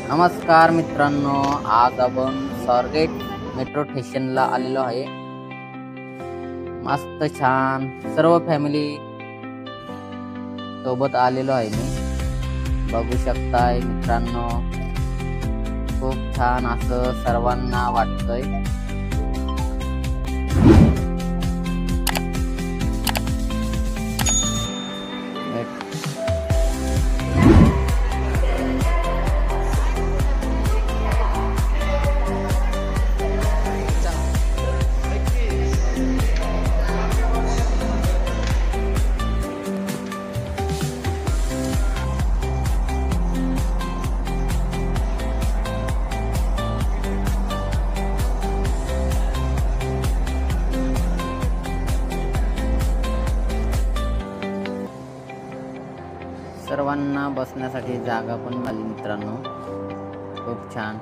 नमस्कार मित्रांनो, आज आपण स्वारगेट मेट्रो स्टेशनला आलेलो आहे। मस्त छान सर्व फॅमिली सोबत आलेलो आहे मी। बघू शकताय मित्रांनो, खूप छान असं सर्वांना वाटतंय। सर्वांना बसण्यासाठी जागा पण झाली मित्रांनो, खूप छान।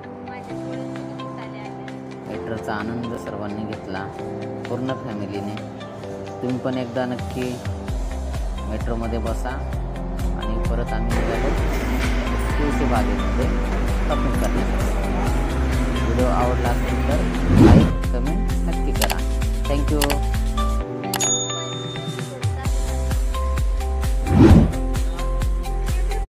मेट्रोचा आनंद सर्वांनी घेतला, पूर्ण फॅमिलीने। तुम्ही पण एकदा नक्की मेट्रोमध्ये बसा आणि परत आम्ही तुळशी बागेमध्ये शॉपिंग करण्यासाठी। व्हिडिओ आवडला असेल तर लाईक कमेंट नक्की करा। थँक्यू।